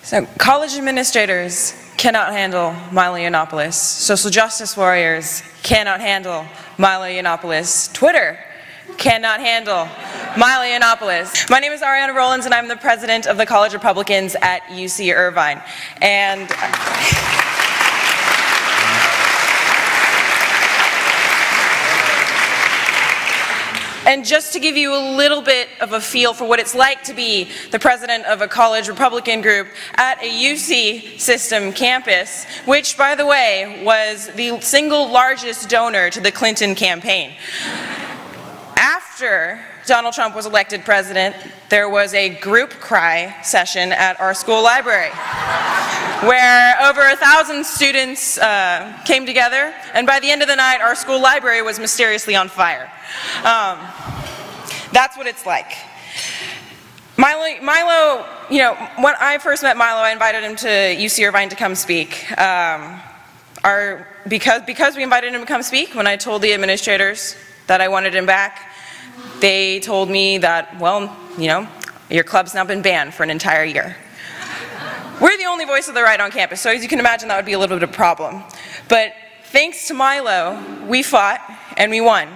So, college administrators cannot handle Milo Yiannopoulos. Social justice warriors cannot handle Milo Yiannopoulos. Twitter cannot handle Milo Yiannopoulos. My name is Ariana Rollins, and I'm the president of the College Republicans at UC Irvine. And just to give you a little bit of a feel for what it's like to be the president of a college Republican group at a UC system campus, which, by the way, was the single largest donor to the Clinton campaign. After Donald Trump was elected president, there was a group cry session at our school library where over 1,000 students came together, and by the end of the night, our school library was mysteriously on fire. That's what it's like. Milo, you know, when I first met Milo, I invited him to UC Irvine to come speak. Because we invited him to come speak, when I told the administrators that I wanted him back, they told me that, well, you know, your club's now been banned for an entire year. We're the only voice of the right on campus, so as you can imagine, that would be a little bit of a problem. But thanks to Milo, we fought and we won.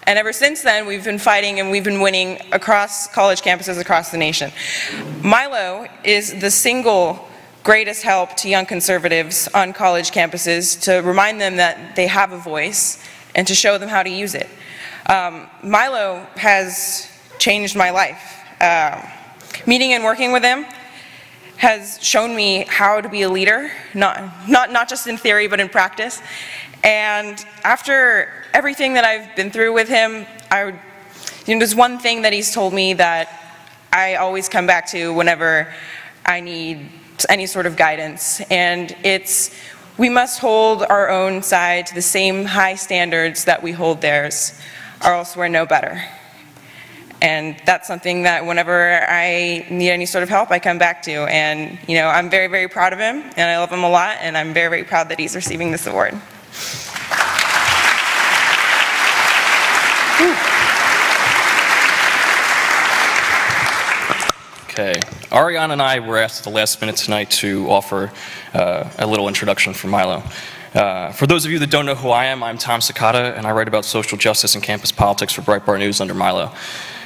And ever since then, we've been fighting and we've been winning across college campuses across the nation. Milo is the single greatest help to young conservatives on college campuses to remind them that they have a voice and to show them how to use it. Milo has changed my life. Meeting and working with him has shown me how to be a leader, not just in theory, but in practice. And after everything that I've been through with him, there's one thing that he's told me that I always come back to whenever I need any sort of guidance, and it's, we must hold our own side to the same high standards that we hold theirs, or else we're no better. And that's something that whenever I need any sort of help, I come back to. And, you know, I'm very, very proud of him, and I love him a lot, and I'm very, very proud that he's receiving this award. Okay, Ariana and I were asked at the last minute tonight to offer a little introduction for Milo. For those of you that don't know who I am, I'm Tom Sakata, and I write about social justice and campus politics for Breitbart News under Milo.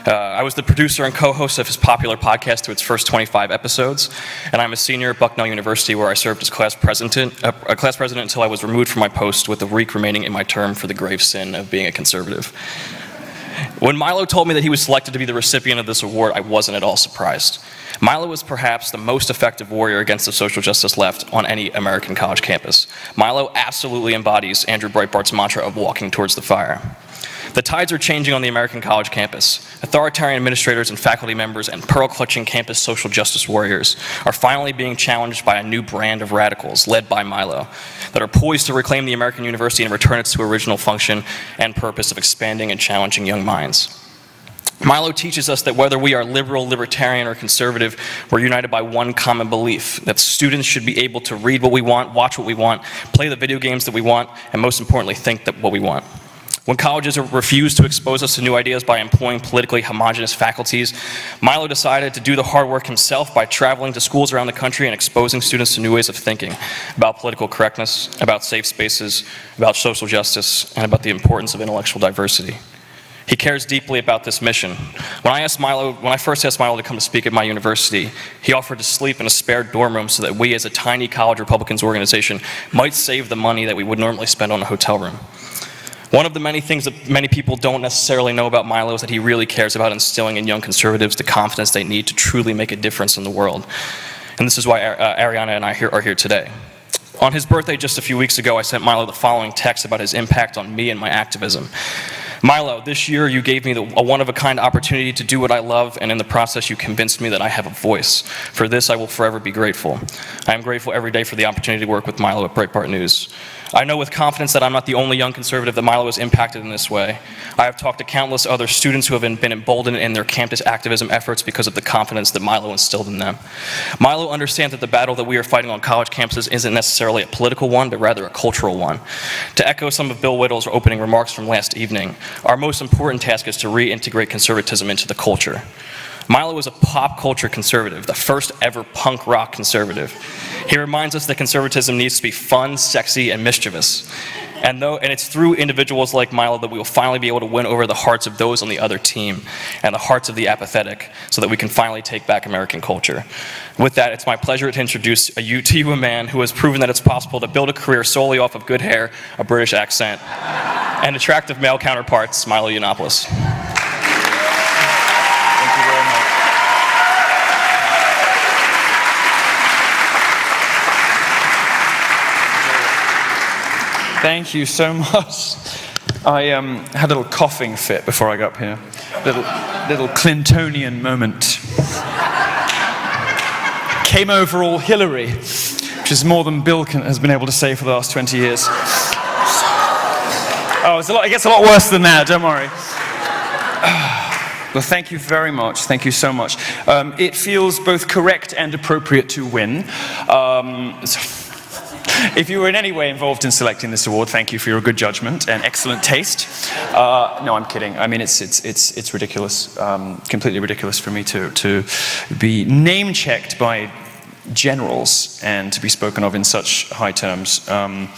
I was the producer and co-host of his popular podcast through its first 25 episodes, and I'm a senior at Bucknell University, where I served as class president until I was removed from my post with a week remaining in my term for the grave sin of being a conservative. When Milo told me that he was selected to be the recipient of this award, I wasn't at all surprised. Milo was perhaps the most effective warrior against the social justice left on any American college campus. Milo absolutely embodies Andrew Breitbart's mantra of walking towards the fire. The tides are changing on the American college campus. Authoritarian administrators and faculty members and pearl-clutching campus social justice warriors are finally being challenged by a new brand of radicals led by Milo that are poised to reclaim the American university and return it to original function and purpose of expanding and challenging young minds. Milo teaches us that whether we are liberal, libertarian, or conservative, we're united by one common belief, that students should be able to read what we want, watch what we want, play the video games that we want, and most importantly, think that what we want. When colleges refuse to expose us to new ideas by employing politically homogenous faculties, Milo decided to do the hard work himself by traveling to schools around the country and exposing students to new ways of thinking about political correctness, about safe spaces, about social justice, and about the importance of intellectual diversity. He cares deeply about this mission. When I first asked Milo to come to speak at my university, he offered to sleep in a spare dorm room so that we as a tiny college Republicans organization might save the money that we would normally spend on a hotel room. One of the many things that many people don't necessarily know about Milo is that he really cares about instilling in young conservatives the confidence they need to truly make a difference in the world. And this is why Ariana and I are here today. On his birthday just a few weeks ago, I sent Milo the following text about his impact on me and my activism. Milo, this year you gave me a one-of-a-kind opportunity to do what I love, and in the process you convinced me that I have a voice. For this I will forever be grateful. I am grateful every day for the opportunity to work with Milo at Breitbart News. I know with confidence that I'm not the only young conservative that Milo has impacted in this way. I have talked to countless other students who have been emboldened in their campus activism efforts because of the confidence that Milo instilled in them. Milo understands that the battle that we are fighting on college campuses isn't necessarily a political one, but rather a cultural one. To echo some of Bill Whittle's opening remarks from last evening, our most important task is to reintegrate conservatism into the culture. Milo was a pop culture conservative, the first ever punk rock conservative. He reminds us that conservatism needs to be fun, sexy, and mischievous. And it's through individuals like Milo that we will finally be able to win over the hearts of those on the other team and the hearts of the apathetic so that we can finally take back American culture. With that, it's my pleasure to introduce to you a man who has proven that it's possible to build a career solely off of good hair, a British accent, and attractive male counterparts, Milo Yiannopoulos. Thank you so much. I had a little coughing fit before I got up here. Little Clintonian moment. Came over all Hillary, which is more than Bill has been able to say for the last 20 years. Oh, it gets a lot worse than that, don't worry. Well, thank you very much. Thank you so much. It feels both correct and appropriate to win. If you were in any way involved in selecting this award, thank you for your good judgment and excellent taste. No, I'm kidding. I mean, it's ridiculous, completely ridiculous for me to be name-checked by generals and to be spoken of in such high terms, and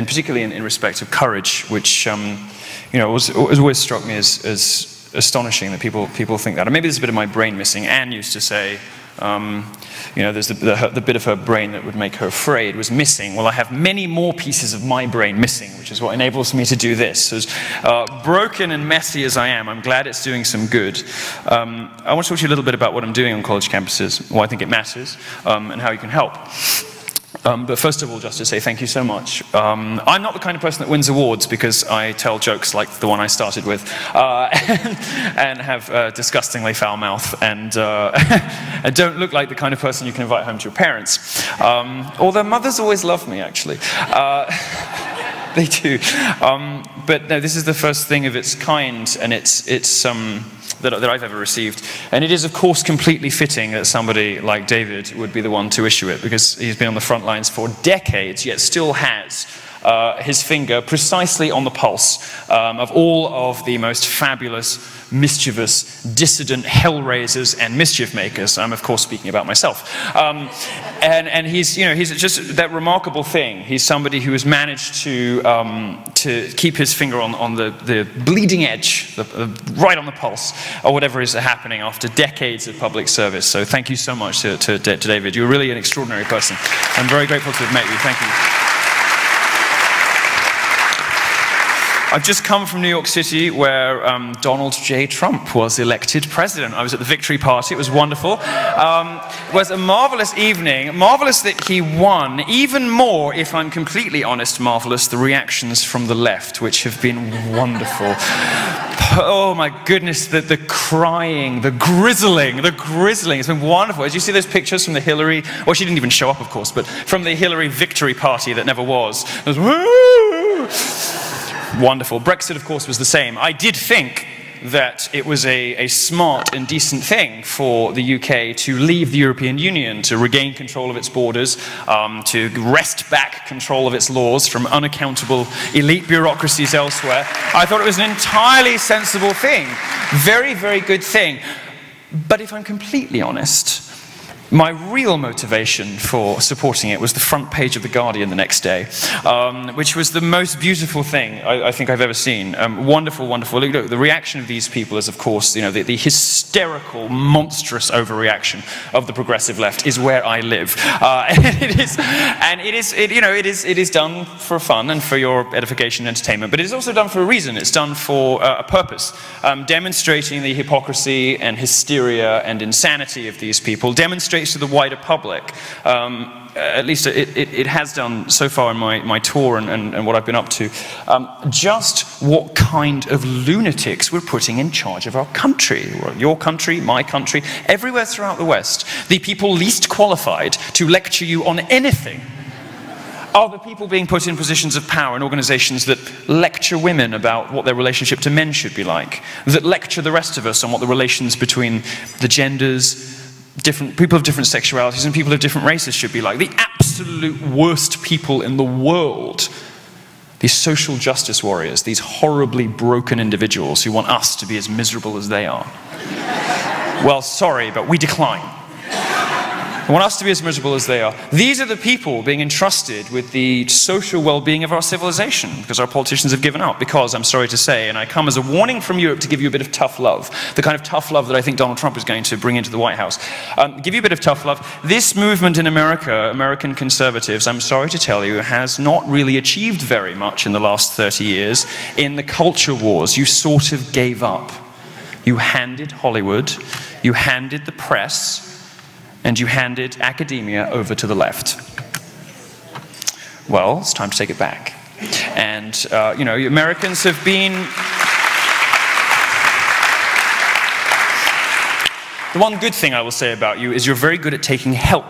particularly in respect of courage, which has always struck me as astonishing that people think that. Or maybe there's a bit of my brain missing. Anne used to say, there's the bit of her brain that would make her afraid was missing. Well, I have many more pieces of my brain missing, which is what enables me to do this. As broken and messy as I am, I'm glad it's doing some good. I want to talk to you a little bit about what I'm doing on college campuses, why I think it matters, and how you can help. But first of all, just to say thank you so much. I'm not the kind of person that wins awards because I tell jokes like the one I started with and have disgustingly foul mouth and I don't look like the kind of person you can invite home to your parents. Although mothers always love me, actually. They do. But no, this is the first thing of its kind, and it's that I've ever received. And it is, of course, completely fitting that somebody like David would be the one to issue it, because he's been on the front lines for decades, yet still has his finger precisely on the pulse of all of the most fabulous, mischievous, dissident hellraisers and mischief makers. I'm, of course, speaking about myself. And he's just that remarkable thing. He's somebody who has managed to keep his finger on the bleeding edge, right on the pulse, or whatever is happening after decades of public service. So thank you so much to David. You're really an extraordinary person. I'm very grateful to have met you. Thank you. I've just come from New York City, where Donald J. Trump was elected president. I was at the victory party. It was wonderful. It was a marvelous evening. Marvelous that he won. Even more, if I'm completely honest, marvelous, the reactions from the left, which have been wonderful. Oh my goodness, the crying, the grizzling. It's been wonderful. As you see those pictures from the Hillary, well, she didn't even show up, of course, but from the Hillary victory party that never was. It was woo! Wonderful. Brexit, of course, was the same. I did think that it was a smart and decent thing for the UK to leave the European Union, to regain control of its borders, to wrest back control of its laws from unaccountable elite bureaucracies elsewhere. I thought it was an entirely sensible thing. Very, very good thing. But if I'm completely honest, my real motivation for supporting it was the front page of The Guardian the next day, which was the most beautiful thing I think I've ever seen. Wonderful, wonderful. Look, the reaction of these people is, of course, the hysterical, monstrous overreaction of the progressive left is where I live. It is done for fun and for your edification and entertainment, but it is also done for a reason. It's done for a purpose, demonstrating the hypocrisy and hysteria and insanity of these people, demonstrating to the wider public, at least it has done so far in my tour and what I've been up to, just what kind of lunatics we're putting in charge of our country. Your country, my country, everywhere throughout the West. The people least qualified to lecture you on anything are the people being put in positions of power in organizations that lecture women about what their relationship to men should be like, that lecture the rest of us on what the relations between the genders, people of different sexualities and people of different races should be like. The absolute worst people in the world. These social justice warriors, these horribly broken individuals who want us to be as miserable as they are. Well, sorry, but we decline. I want us to be as miserable as they are. These are the people being entrusted with the social well-being of our civilization, because our politicians have given up. Because, I'm sorry to say, and I come as a warning from Europe to give you a bit of tough love, the kind of tough love that I think Donald Trump is going to bring into the White House. Give you a bit of tough love. This movement in America, American conservatives, I'm sorry to tell you, has not really achieved very much in the last 30 years. In the culture wars, you sort of gave up. You handed Hollywood, you handed the press, and you handed academia over to the left. Well, it's time to take it back. And, you know, Americans have been... The one good thing I will say about you is you're very good at taking help.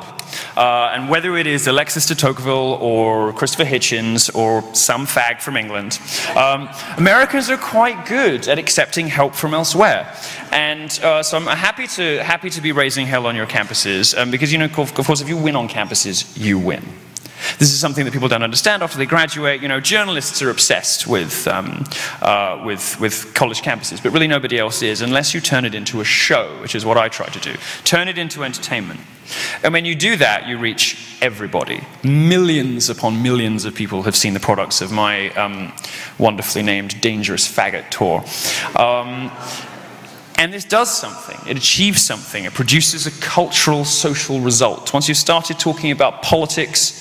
And whether it is Alexis de Tocqueville or Christopher Hitchens or some fag from England, Americans are quite good at accepting help from elsewhere. And so I'm happy to be raising hell on your campuses, because, you know, of course, if you win on campuses, you win. This is something that people don't understand after they graduate. You know, journalists are obsessed with college campuses, but really nobody else is, unless you turn it into a show, which is what I try to do. Turn it into entertainment. And when you do that, you reach everybody. Millions upon millions of people have seen the products of my wonderfully named Dangerous Faggot tour. And this does something. It achieves something. It produces a cultural, social result. Once you've started talking about politics,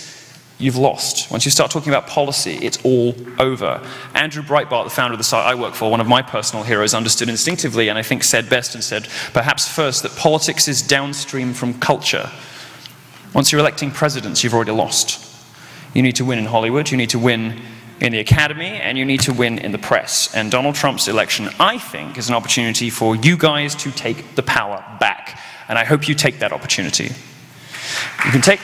you've lost. Once you start talking about policy, it's all over. Andrew Breitbart, the founder of the site I work for, one of my personal heroes, understood instinctively, and I think said best and said perhaps first, that politics is downstream from culture. Once you're electing presidents, you've already lost. You need to win in Hollywood, you need to win in the academy, and you need to win in the press. And Donald Trump's election, I think, is an opportunity for you guys to take the power back. And I hope you take that opportunity. You can take...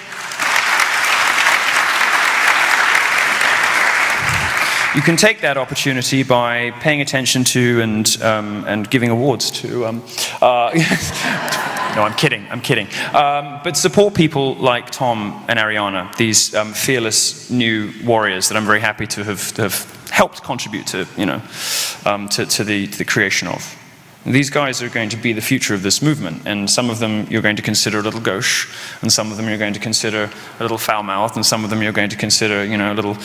You can take that opportunity by paying attention to and giving awards to... no, I'm kidding. But support people like Tom and Ariana, these fearless new warriors that I'm very happy to have helped contribute to, you know, to the creation of. These guys are going to be the future of this movement, and some of them you're going to consider a little gauche, and some of them you're going to consider a little foul-mouthed, and some of them you're going to consider, you know, a little...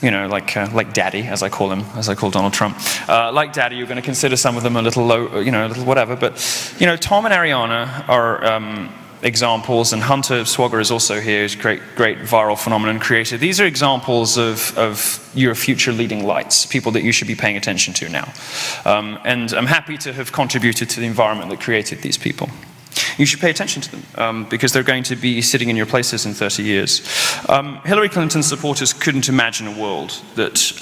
you know, like Daddy, as I call him, as I call Donald Trump. Like Daddy, you're going to consider some of them a little low, you know, a little whatever. But, you know, Tom and Ariana are examples, and Hunter Swagger is also here, he's a great viral phenomenon creator. These are examples of your future leading lights, people that you should be paying attention to now. And I'm happy to have contributed to the environment that created these people. You should pay attention to them, because they're going to be sitting in your places in 30 years. Hillary Clinton's supporters couldn't imagine a world that...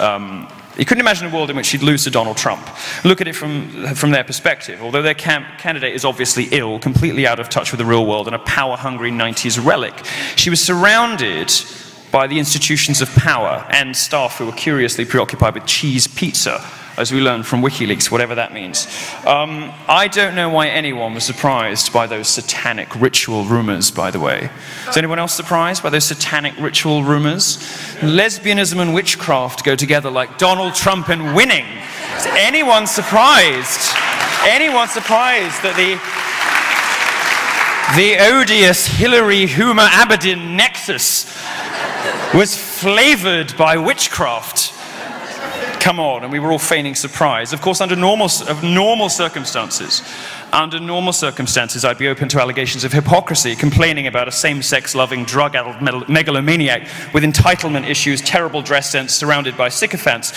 They couldn't imagine a world in which she'd lose to Donald Trump. Look at it from their perspective. Although their candidate is obviously ill, completely out of touch with the real world, and a power-hungry 90s relic, she was surrounded by the institutions of power and staff who were curiously preoccupied with cheese pizza, as we learned from WikiLeaks, whatever that means. I don't know why anyone was surprised by those satanic ritual rumors, by the way. Is anyone else surprised by those satanic ritual rumors? Lesbianism and witchcraft go together like Donald Trump and winning. Is anyone surprised? Anyone surprised that the odious Hillary-Huma Abedin nexus was flavored by witchcraft? Come on, and we were all feigning surprise. Of course, under normal circumstances, I'd be open to allegations of hypocrisy, complaining about a same-sex loving, drug-addled megalomaniac with entitlement issues, terrible dress sense, surrounded by sycophants.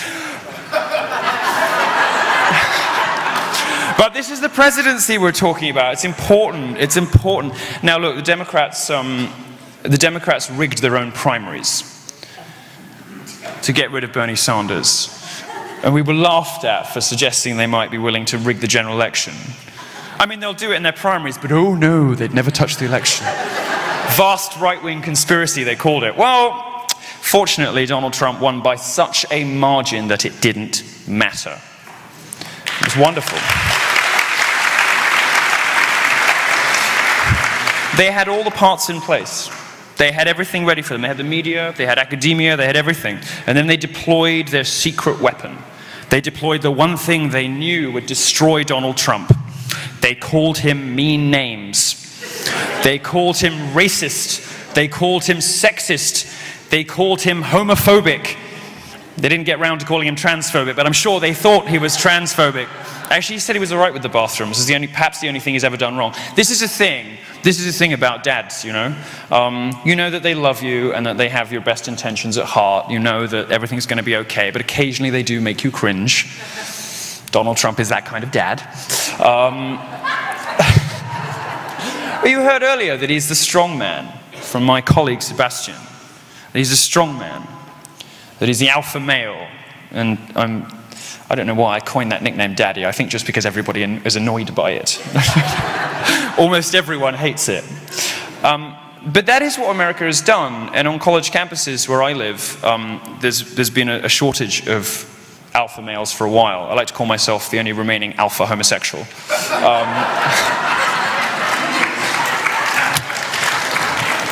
But this is the presidency we're talking about. It's important. It's important. Now, look, the Democrats rigged their own primaries to get rid of Bernie Sanders. And we were laughed at for suggesting they might be willing to rig the general election. I mean, they'll do it in their primaries, but oh no, they'd never touch the election. Vast right-wing conspiracy, they called it. Well, fortunately, Donald Trump won by such a margin that it didn't matter. It was wonderful. They had all the parts in place. They had everything ready for them. They had the media, they had academia, they had everything. And then they deployed their secret weapon. They deployed the one thing they knew would destroy Donald Trump. They called him mean names. They called him racist. They called him sexist. They called him homophobic. They didn't get round to calling him transphobic, but I'm sure they thought he was transphobic. Actually, he said he was all right with the bathrooms. This is perhaps the only thing he's ever done wrong. This is a thing. This is a thing about dads, you know. You know that they love you and that they have your best intentions at heart. You know that everything's going to be okay, but occasionally they do make you cringe. Donald Trump is that kind of dad. You heard earlier that he's the strong man from my colleague Sebastian. That he's a strong man. That he's the alpha male. And I don't know why I coined that nickname Daddy. I think just because everybody is annoyed by it. Almost everyone hates it. But that is what America has done. And on college campuses where I live, there's been a shortage of alpha males for a while. I like to call myself the only remaining alpha homosexual.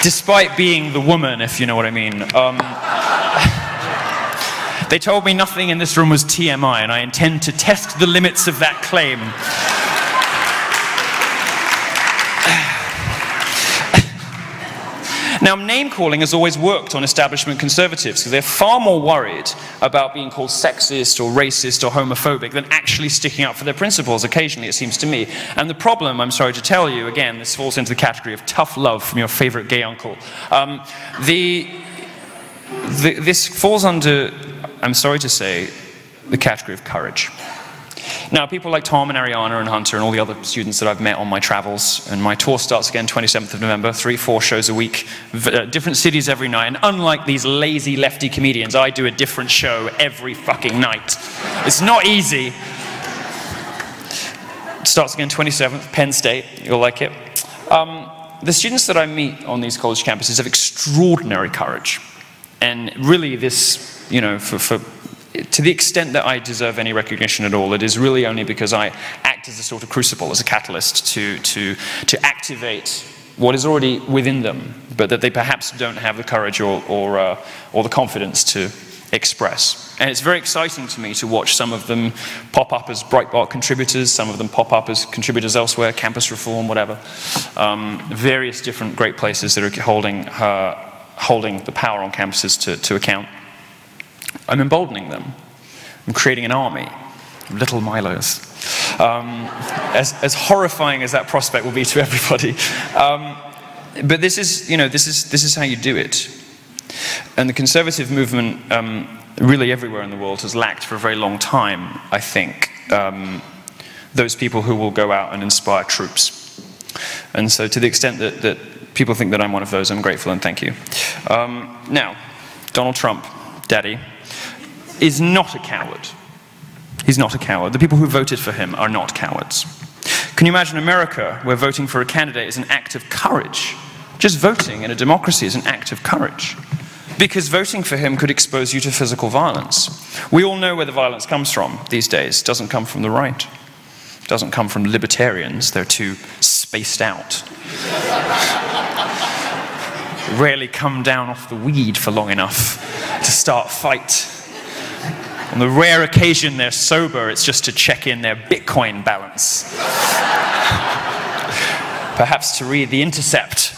Despite being the woman, if you know what I mean. They told me nothing in this room was TMI, and I intend to test the limits of that claim. Now, name-calling has always worked on establishment conservatives, because they're far more worried about being called sexist or racist or homophobic than actually sticking up for their principles, occasionally, it seems to me. And the problem, I'm sorry to tell you, again, this falls into the category of tough love from your favorite gay uncle. This falls under, I'm sorry to say, the category of courage. Now, people like Tom and Ariana and Hunter and all the other students that I've met on my travels, and my tour starts again 27th of November, 3-4 shows a week, different cities every night, and unlike these lazy lefty comedians, I do a different show every fucking night. It's not easy. It starts again 27th, Penn State, you'll like it. The students that I meet on these college campuses have extraordinary courage. And really this, you know, to the extent that I deserve any recognition at all, it is really only because I act as a sort of crucible, as a catalyst to activate what is already within them, but that they perhaps don't have the courage or the confidence to express. And it's very exciting to me to watch some of them pop up as Breitbart contributors, some of them pop up as contributors elsewhere, campus reform, whatever. Various different great places that are holding the power on campuses to account. I'm emboldening them. I'm creating an army of little Milos. As horrifying as that prospect will be to everybody. But this is, you know, this is how you do it. And the conservative movement, really everywhere in the world, has lacked for a very long time, I think, those people who will go out and inspire troops. And so to the extent that people think that I'm one of those, I'm grateful and thank you. Now, Donald Trump, Daddy, is not a coward. He's not a coward. The people who voted for him are not cowards. Can you imagine America, where voting for a candidate is an act of courage? Just voting in a democracy is an act of courage. Because voting for him could expose you to physical violence. We all know where the violence comes from these days. It doesn't come from the right. It doesn't come from libertarians. They're too spaced out. Rarely come down off the weed for long enough to start a fight. On the rare occasion they're sober, it's just to check in their Bitcoin balance. Perhaps to read The Intercept.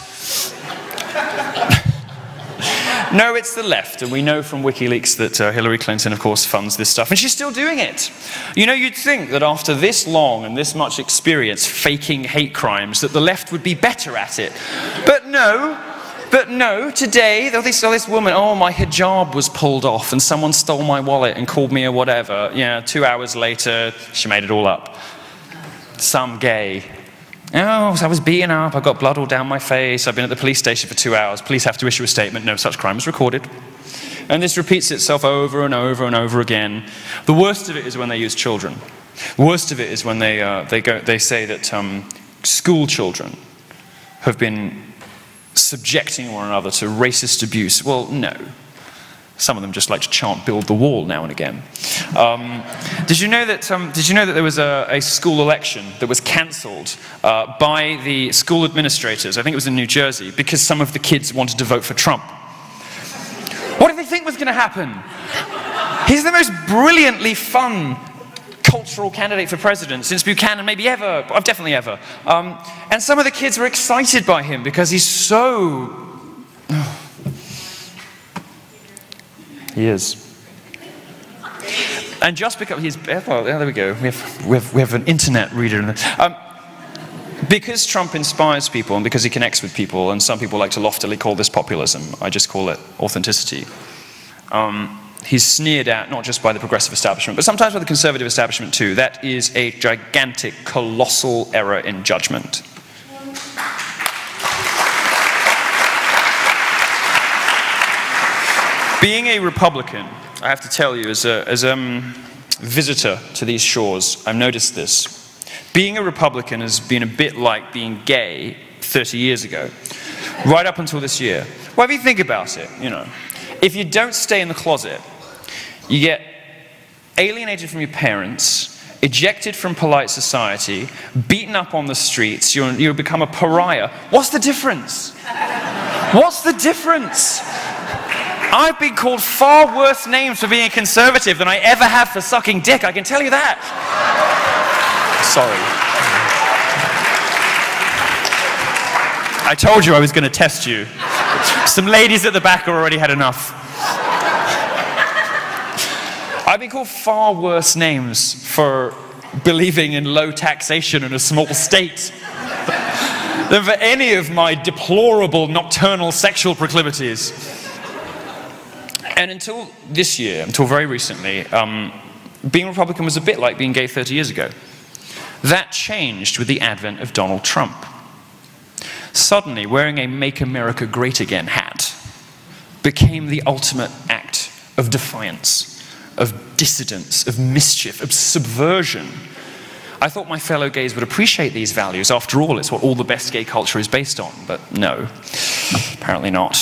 No, it's the left, and we know from WikiLeaks that Hillary Clinton, of course, funds this stuff, and she's still doing it. You know, you'd think that after this long and this much experience faking hate crimes, that the left would be better at it. But no, today, they saw this woman, oh, my hijab was pulled off and someone stole my wallet and called me a whatever. Yeah, 2 hours later, she made it all up. Some gay. Oh, I was beaten up, I got blood all down my face, I've been at the police station for 2 hours, police have to issue a statement, no such crime was recorded. And this repeats itself over and over and over again. The worst of it is when they use children. The worst of it is when they say that school children have been subjecting one another to racist abuse. Well, no. Some of them just like to chant "build the wall" now and again. Did you know that there was a school election that was cancelled by the school administrators? I think it was in New Jersey, because some of the kids wanted to vote for Trump. What did they think was going to happen? He's the most brilliantly fun, cultural candidate for president since Buchanan, maybe ever, definitely ever. And some of the kids were excited by him because he's so... He is. And just because he's... Well, there we go. We have an internet reader. Because Trump inspires people and because he connects with people, and some people like to loftily call this populism, I just call it authenticity. He's sneered at not just by the progressive establishment, but sometimes by the conservative establishment too. That is a gigantic, colossal error in judgment. Being a Republican, I have to tell you, as a visitor to these shores, I've noticed this. Being a Republican has been a bit like being gay 30 years ago, right up until this year. Well, if you think about it, you know, if you don't stay in the closet, you get alienated from your parents, ejected from polite society, beaten up on the streets, you'll become a pariah. What's the difference? What's the difference? I've been called far worse names for being a conservative than I ever have for sucking dick, I can tell you that. Sorry. I told you I was going to test you. Some ladies at the back have already had enough. I've been called far worse names for believing in low taxation in a small state than for any of my deplorable nocturnal sexual proclivities. And until this year, until very recently, being Republican was a bit like being gay 30 years ago. That changed with the advent of Donald Trump. Suddenly, wearing a Make America Great Again hat became the ultimate act of defiance, of dissidence, of mischief, of subversion. I thought my fellow gays would appreciate these values. After all, it's what all the best gay culture is based on. But no, apparently not.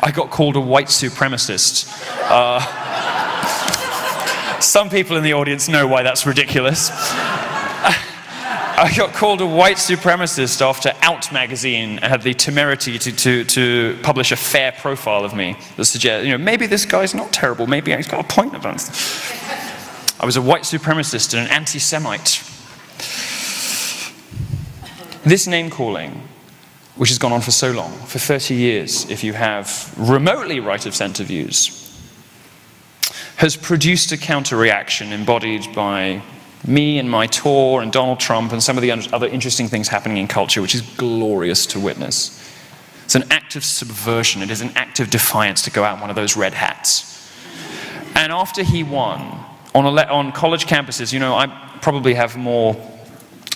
I got called a white supremacist. Some people in the audience know why that's ridiculous. I got called a white supremacist after Out magazine had the temerity to publish a fair profile of me that suggests, you know, maybe this guy's not terrible, maybe he's got a point about it. I was a white supremacist and an anti-Semite. This name-calling, which has gone on for so long, for 30 years, if you have remotely right-of-centre views, has produced a counter-reaction embodied by me and my tour and Donald Trump and some of the other interesting things happening in culture, which is glorious to witness. It's an act of subversion. It is an act of defiance to go out in one of those red hats. And after he won, on college campuses, you know, I probably have more...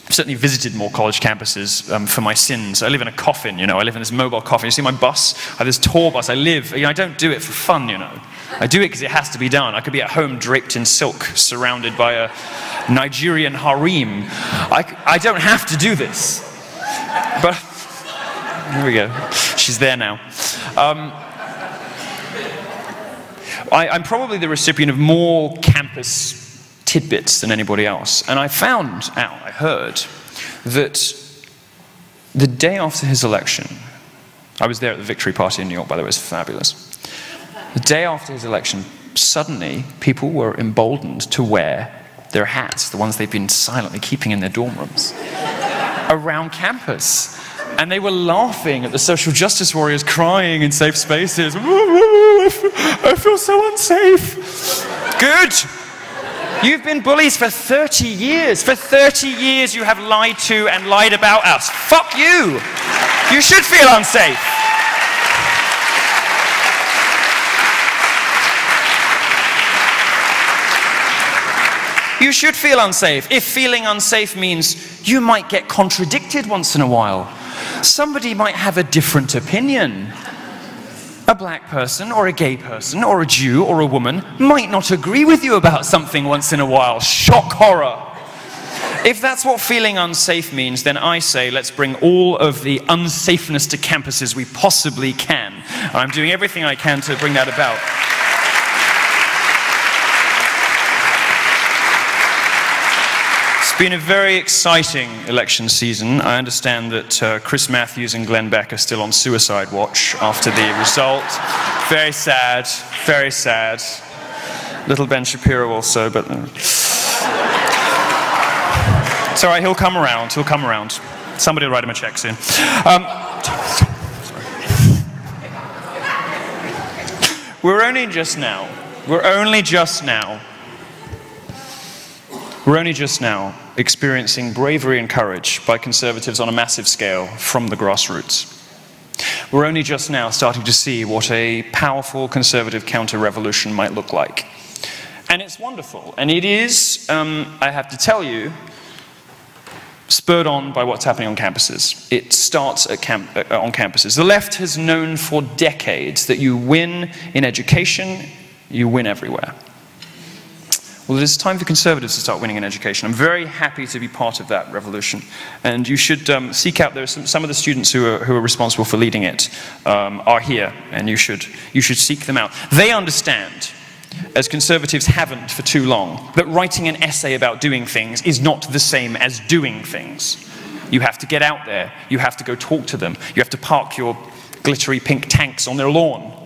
I've certainly visited more college campuses for my sins. I live in a coffin, you know, I live in this mobile coffin. You see my bus? I have this tour bus. I don't do it for fun, you know. I do it because it has to be done. I could be at home draped in silk, surrounded by a Nigerian harem. I don't have to do this. But, here we go. She's there now. I'm probably the recipient of more campus tidbits than anybody else. And I found out, I heard, that the day after his election, I was there at the victory party in New York, by the way, it was fabulous. The day after his election, suddenly people were emboldened to wear their hats, the ones they've been silently keeping in their dorm rooms, around campus. And they were laughing at the social justice warriors crying in safe spaces. I feel so unsafe. Good. You've been bullies for 30 years. For 30 years you have lied to and lied about us. Fuck you. You should feel unsafe. You should feel unsafe. If feeling unsafe means you might get contradicted once in a while. Somebody might have a different opinion. A black person, or a gay person, or a Jew, or a woman might not agree with you about something once in a while. Shock horror. If that's what feeling unsafe means, then I say let's bring all of the unsafeness to campuses we possibly can. And I'm doing everything I can to bring that about. It's been a very exciting election season. I understand that Chris Matthews and Glenn Beck are still on suicide watch after the result. Very sad, very sad. Little Ben Shapiro also, but... It's all right, he'll come around, he'll come around. Somebody will write him a check soon. We're only just now experiencing bravery and courage by conservatives on a massive scale from the grassroots. We're only just now starting to see what a powerful conservative counter-revolution might look like. And it's wonderful. And it is, I have to tell you, spurred on by what's happening on campuses. It starts on campuses. The left has known for decades that you win in education, you win everywhere. Well, it is time for conservatives to start winning in education. I'm very happy to be part of that revolution. And you should seek out, there are some of the students who are responsible for leading it are here, and you should seek them out. They understand, as conservatives haven't for too long, that writing an essay about doing things is not the same as doing things. You have to get out there, you have to go talk to them, you have to park your glittery pink tanks on their lawn.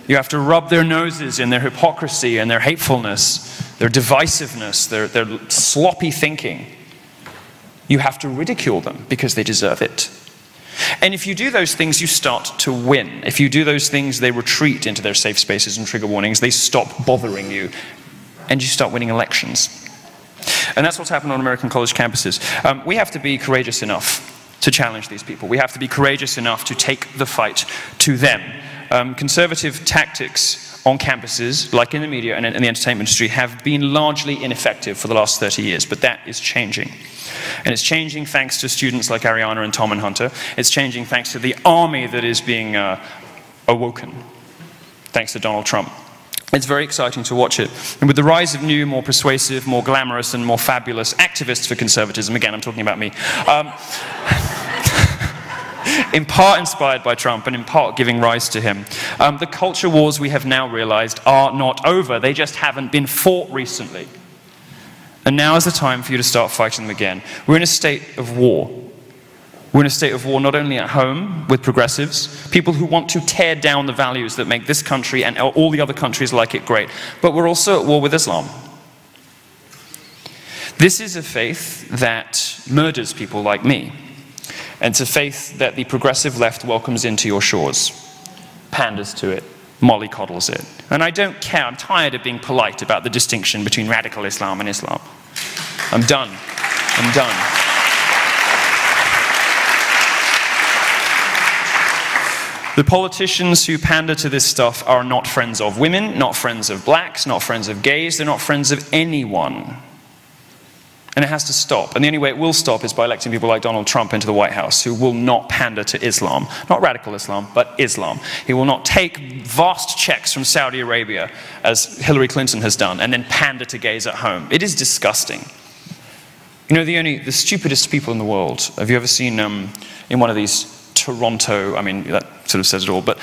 You have to rub their noses in their hypocrisy and their hatefulness, their divisiveness, their sloppy thinking. You have to ridicule them because they deserve it. And if you do those things, you start to win. If you do those things, they retreat into their safe spaces and trigger warnings. They stop bothering you, and you start winning elections. And that's what's happened on American college campuses. We have to be courageous enough to challenge these people. We have to be courageous enough to take the fight to them. Conservative tactics on campuses, like in the media and in the entertainment industry, have been largely ineffective for the last 30 years, but that is changing. And it's changing thanks to students like Ariana and Tom and Hunter. It's changing thanks to the army that is being awoken, thanks to Donald Trump. It's very exciting to watch it. And with the rise of new, more persuasive, more glamorous, and more fabulous activists for conservatism, again, I'm talking about me, in part inspired by Trump and in part giving rise to him. The culture wars, we have now realized, are not over. They just haven't been fought recently. And now is the time for you to start fighting them again. We're in a state of war. We're in a state of war not only at home with progressives, people who want to tear down the values that make this country and all the other countries like it great, but we're also at war with Islam. This is a faith that murders people like me. And it's a faith that the progressive left welcomes into your shores, panders to it, mollycoddles it. And I don't care, I'm tired of being polite about the distinction between radical Islam and Islam. I'm done. I'm done. The politicians who pander to this stuff are not friends of women, not friends of blacks, not friends of gays, they're not friends of anyone. And it has to stop. And the only way it will stop is by electing people like Donald Trump into the White House, who will not pander to Islam. Not radical Islam, but Islam. He will not take vast checks from Saudi Arabia, as Hillary Clinton has done, and then pander to gays at home. It is disgusting. You know, the stupidest people in the world, have you ever seen in one of these Toronto, I mean, that sort of says it all, but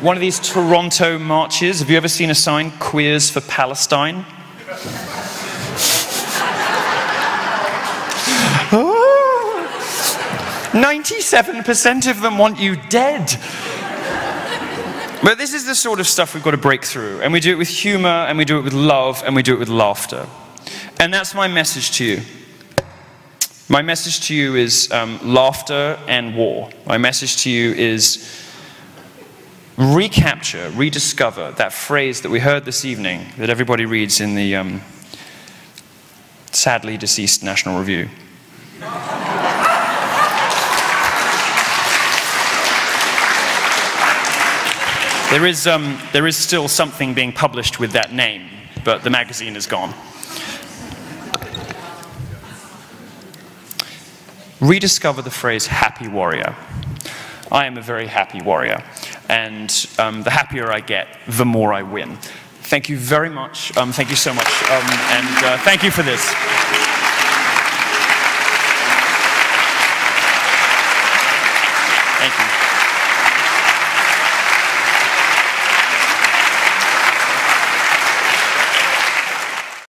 one of these Toronto marches, have you ever seen a sign, Queers for Palestine? 97% of them want you dead. But this is the sort of stuff we've got to break through. And we do it with humor, and we do it with love, and we do it with laughter. And that's my message to you. My message to you is laughter and war. My message to you is recapture, rediscover that phrase that we heard this evening that everybody reads in the sadly deceased National Review. There is still something being published with that name, but the magazine is gone. Rediscover the phrase happy warrior. I am a very happy warrior, and the happier I get, the more I win. Thank you very much. Thank you so much, and thank you for this.